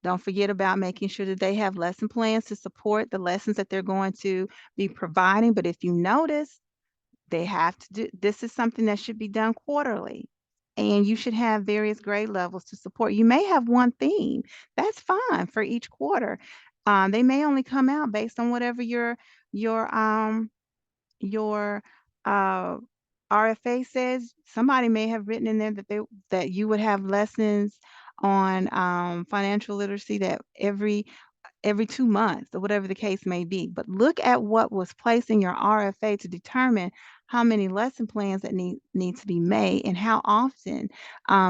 Don't forget about making sure that they have lesson plans to support the lessons that they're going to be providing. But if you notice, they have to do this is something that should be done quarterly. And you should have various grade levels to support. You may have one theme. That's fine for each quarter. They may only come out based on whatever your your uh, RFA says. Somebody may have written in there that you would have lessons on financial literacy that every 2 months or whatever the case may be. But look at what was placed in your RFA to determine how many lesson plans that need to be made and how often.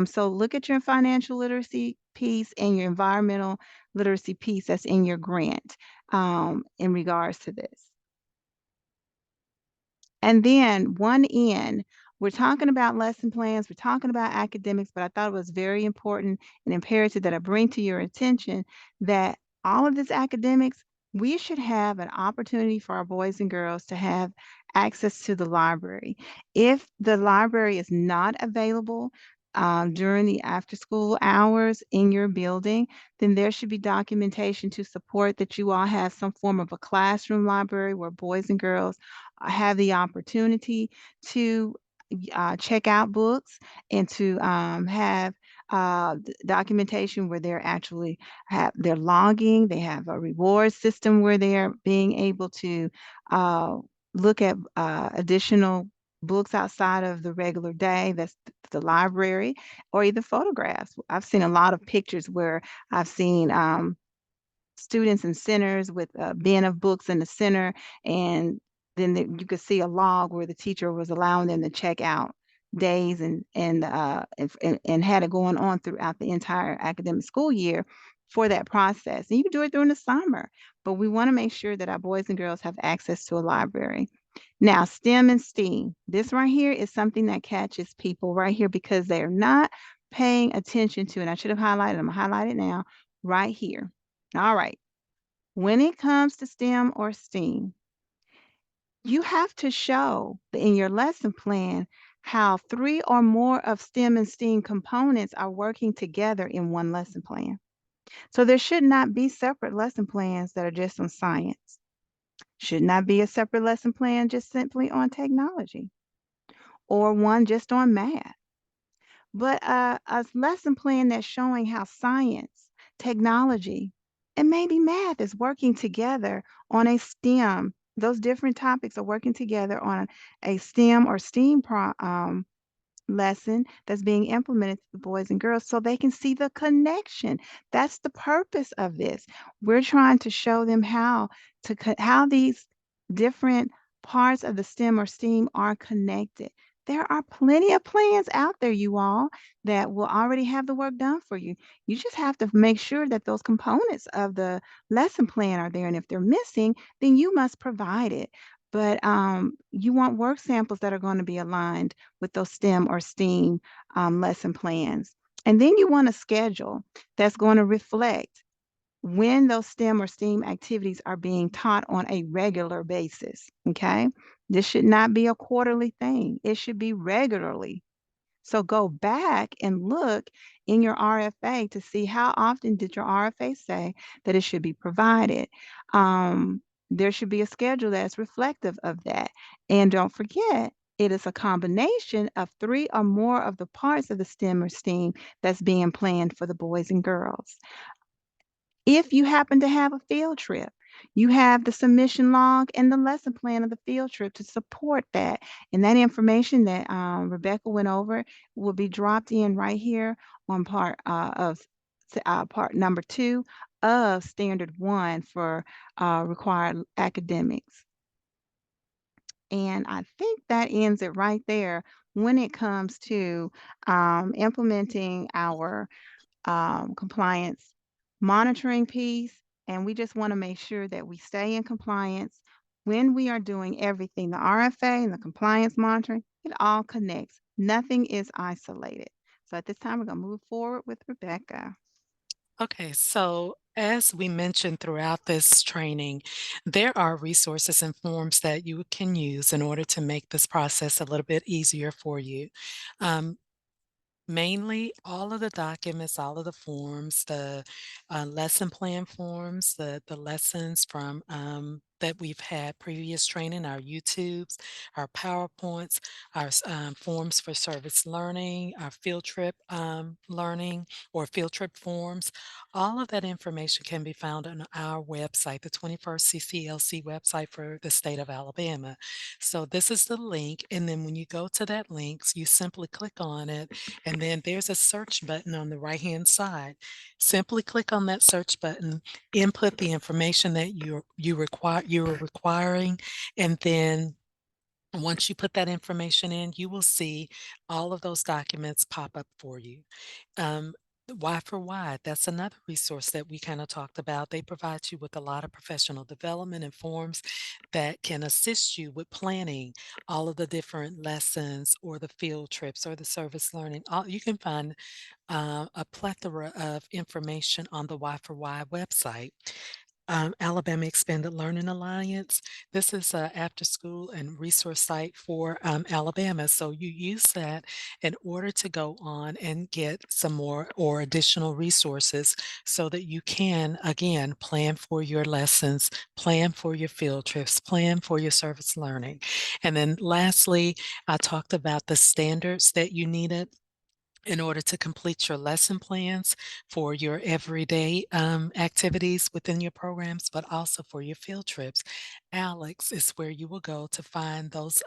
So look at your financial literacy piece and your environmental literacy piece that's in your grant in regards to this. And then 1N, we're talking about lesson plans, we're talking about academics, but I thought it was very important and imperative that I bring to your attention that all of this academics, we should have an opportunity for our boys and girls to have access to the library. If the library is not available, during the after school hours in your building, then there should be documentation to support that you all have some form of a classroom library where boys and girls have the opportunity to check out books and to have documentation where they're actually have they're logging. They have a reward system where they're being able to uh, look at additional books outside of the regular day. That's the library, or either photographs. I've seen a lot of pictures where I've seen students in centers with a bin of books in the center, and then you could see a log where the teacher was allowing them to check out days and had it going on throughout the entire academic school year for that process. And you can do it during the summer, but we want to make sure that our boys and girls have access to a library. Now, STEM and STEAM, this right here is something that catches people right here because they're not paying attention to, and I should have highlighted, I'm gonna highlight it now, right here. All right. When it comes to STEM or STEAM, you have to show in your lesson plan how three or more of STEM and STEAM components are working together in one lesson plan. So there should not be separate lesson plans that are just on science. Should not be a separate lesson plan just simply on technology or one just on math. But a lesson plan that's showing how science, technology, and maybe math is working together on a STEM. Those different topics are working together on a STEM or STEAM lesson that's being implemented to the boys and girls so they can see the connection. That's the purpose of this. We're trying to show them how these different parts of the STEM or STEAM are connected. There are plenty of plans out there, you all, that will already have the work done for you. You just have to make sure that those components of the lesson plan are there. And if they're missing, then you must provide it. But you want work samples that are going to be aligned with those STEM or STEAM lesson plans. And then you want a schedule that's going to reflect when those STEM or STEAM activities are being taught on a regular basis. Okay. This should not be a quarterly thing, it should be regularly. So go back and look in your RFA to see how often did your RFA say that it should be provided. There should be a schedule that's reflective of that. And don't forget, it is a combination of three or more of the parts of the STEM or STEAM that's being planned for the boys and girls. If you happen to have a field trip, you have the submission log and the lesson plan of the field trip to support that. And that information that Rebecca went over will be dropped in right here on part number 2 of Standard 1 for required academics. And I think that ends it right there when it comes to implementing our compliance monitoring piece, and we just want to make sure that we stay in compliance when we are doing everything. The RFA and the compliance monitoring, it all connects. Nothing is isolated. So at this time, we're going to move forward with Rebecca. Okay, so as we mentioned throughout this training, there are resources and forms that you can use in order to make this process a little bit easier for you. Um, Mainly, all of the documents, all of the forms, the lesson plan forms, the lessons from that we've had previous training, our YouTubes, our PowerPoints, our forms for service learning, our field trip learning or field trip forms. All of that information can be found on our website, the 21st CCLC website for the state of Alabama. So this is the link, and then when you go to that link, you simply click on it, and then there's a search button on the right-hand side. Simply click on that search button, input the information that you're requiring, and then once you put that information in, you will see all of those documents pop up for you. Um, Y for Y, that's another resource that we kind of talked about. They provide you with a lot of professional development and forms that can assist you with planning all of the different lessons or the field trips or the service learning. You can find a plethora of information on the Y for Y website. Alabama Expanded Learning Alliance. This is a after school and resource site for Alabama. So you use that in order to go on and get some more or additional resources so that you can, again, plan for your lessons, plan for your field trips, plan for your service learning. And then lastly, I talked about the standards that you needed in order to complete your lesson plans for your everyday activities within your programs, but also for your field trips. Alex is where you will go to find those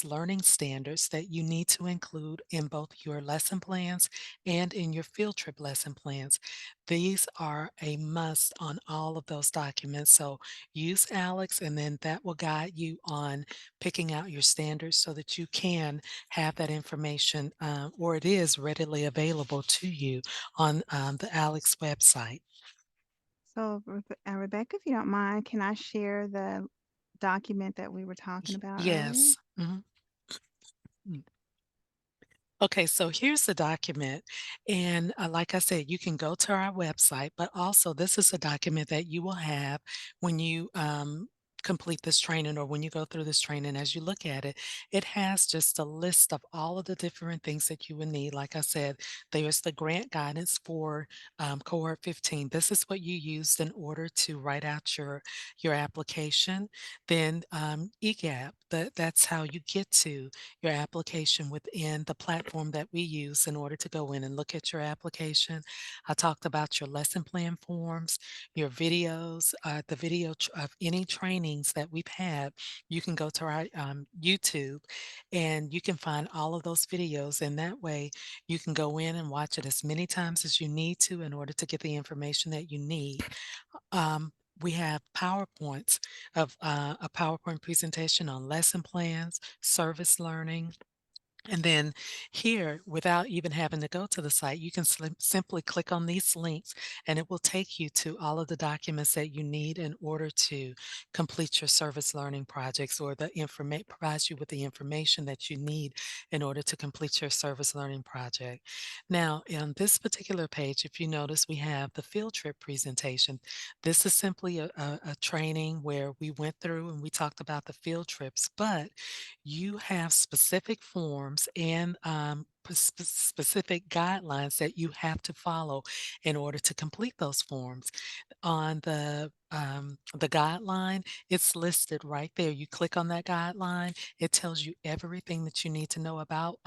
learning standards that you need to include in both your lesson plans and in your field trip lesson plans. These are a must on all of those documents. So use Alex, and then that will guide you on picking out your standards so that you can have that information, or it is readily available to you on the Alex website. So, Rebecca, if you don't mind, can I share the document that we were talking about earlier? Yes. Okay, so here's the document. And like I said, you can go to our website, but also this is a document that you will have when you complete this training or when you go through this training. As you look at it, it has just a list of all of the different things that you would need. Like I said, there's the grant guidance for Cohort 15. This is what you used in order to write out your application. Then EGAP, that's how you get to your application within the platform that we use in order to go in and look at your application. I talked about your lesson plan forms, your videos, the video of any trainings that we've had. You can go to our YouTube and you can find all of those videos, and that way you can go in and watch it as many times as you need to in order to get the information that you need. We have PowerPoints of a PowerPoint presentation on lesson plans, service learning, and then here, without even having to go to the site, you can simply click on these links and it will take you to all of the documents that you need in order to complete your service learning projects, or the information provides you with the information that you need in order to complete your service learning project. Now, on this particular page, if you notice, we have the field trip presentation. This is simply a training where we went through and we talked about the field trips, but you have specific forms and specific guidelines that you have to follow in order to complete those forms. On the guideline, it's listed right there. You click on that guideline, it tells you everything that you need to know about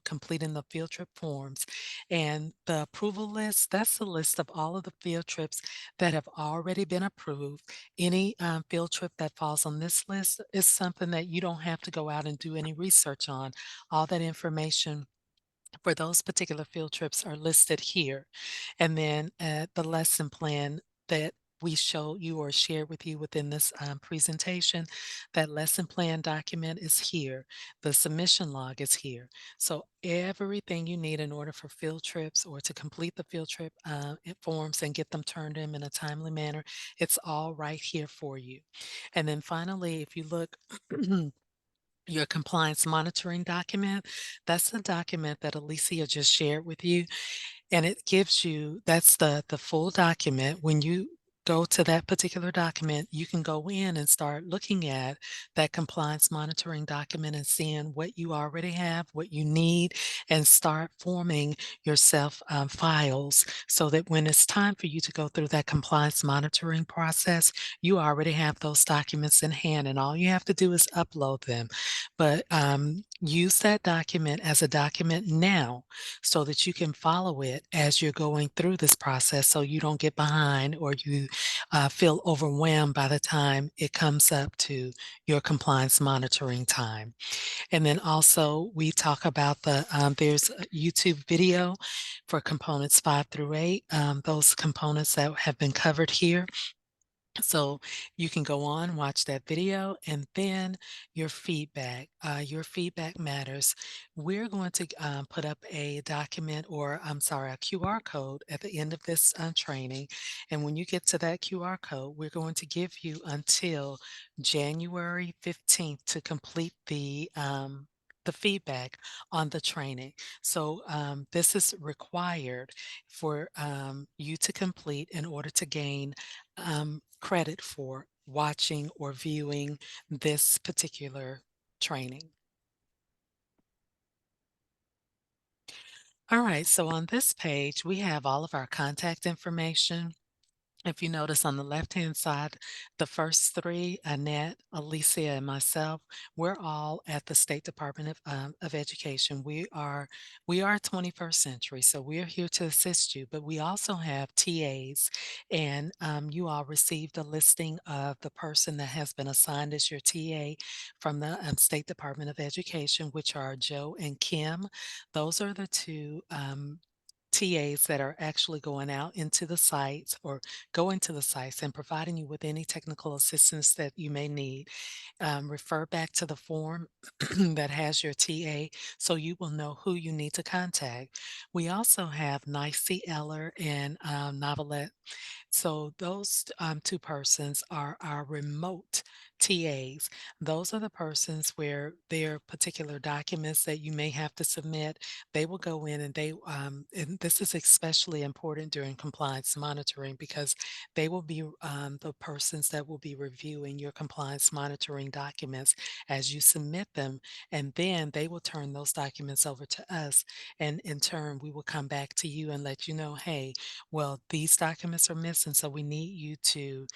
completing the field trip forms. And the approval list, that's the list of all of the field trips that have already been approved. Any field trip that falls on this list is something that you don't have to go out and do any research on. All that information for those particular field trips are listed here. And then the lesson plan that we show you or share with you within this presentation, that lesson plan document is here. The submission log is here. So everything you need in order for field trips or to complete the field trip forms and get them turned in a timely manner, it's all right here for you. And then finally, if you look your compliance monitoring document, that's the document that Alicia just shared with you, and it gives you that's the full document. When you go to that particular document, you can go in and start looking at that compliance monitoring document and seeing what you already have, what you need, and start forming yourself files so that when it's time for you to go through that compliance monitoring process, you already have those documents in hand, and all you have to do is upload them. But use that document as a document now so that you can follow it as you're going through this process, so you don't get behind or you feel overwhelmed by the time it comes up to your compliance monitoring time. And then also we talk about there's a YouTube video for components 5 through 8, those components that have been covered here. So you can go on, watch that video, and then your feedback. Your feedback matters. We're going to put up a document, or I'm sorry, a QR code at the end of this training. And when you get to that QR code, we're going to give you until January 15th to complete the feedback on the training. So this is required for you to complete in order to gain credit for watching or viewing this particular training. All right, so on this page, we have all of our contact information. If you notice on the left-hand side, the first three, Annette, Alicia, and myself, we're all at the State Department of Education. We are 21st century, so we're here to assist you, but we also have TAs, and you all received a listing of the person that has been assigned as your TA from the State Department of Education, which are Joe and Kim. Those are the two TAs that are actually going out into the sites or going to the sites and providing you with any technical assistance that you may need. Refer back to the form that has your TA so you will know who you need to contact. We also have Nicey Eller and Novelette. So those two persons are our remote TAs. Those are the persons where their particular documents that you may have to submit, they will go in and and this is especially important during compliance monitoring because they will be the persons that will be reviewing your compliance monitoring documents as you submit them, and then they will turn those documents over to us, and in turn, we will come back to you and let you know, hey, well, these documents are missing, so we need you to,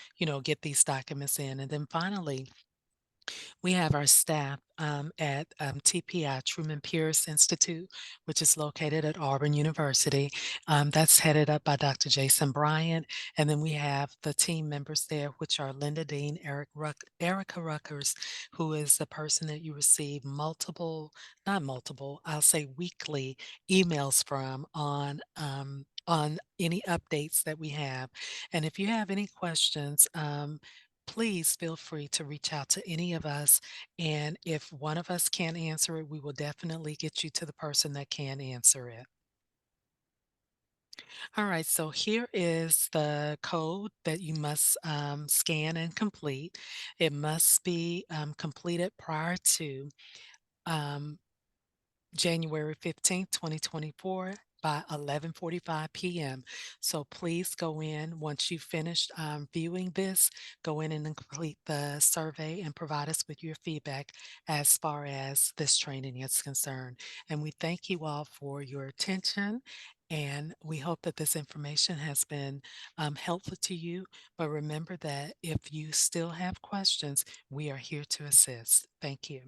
get these documents in. And then finally, we have our staff at TPI, Truman Pierce Institute, which is located at Auburn University. That's headed up by Dr. Jason Bryant. And then we have the team members there, which are Linda Dean, Erica Ruckers, who is the person that you receive not multiple, I'll say weekly emails from on any updates that we have. And if you have any questions, please feel free to reach out to any of us. And if one of us can't answer it, we will definitely get you to the person that can answer it. All right, so here is the code that you must scan and complete. It must be completed prior to um, January 15th, 2024 by 11:45 p.m. So please go in once you've finished viewing this, go in and complete the survey and provide us with your feedback as far as this training is concerned. And we thank you all for your attention. And we hope that this information has been helpful to you. But remember that if you still have questions, we are here to assist. Thank you.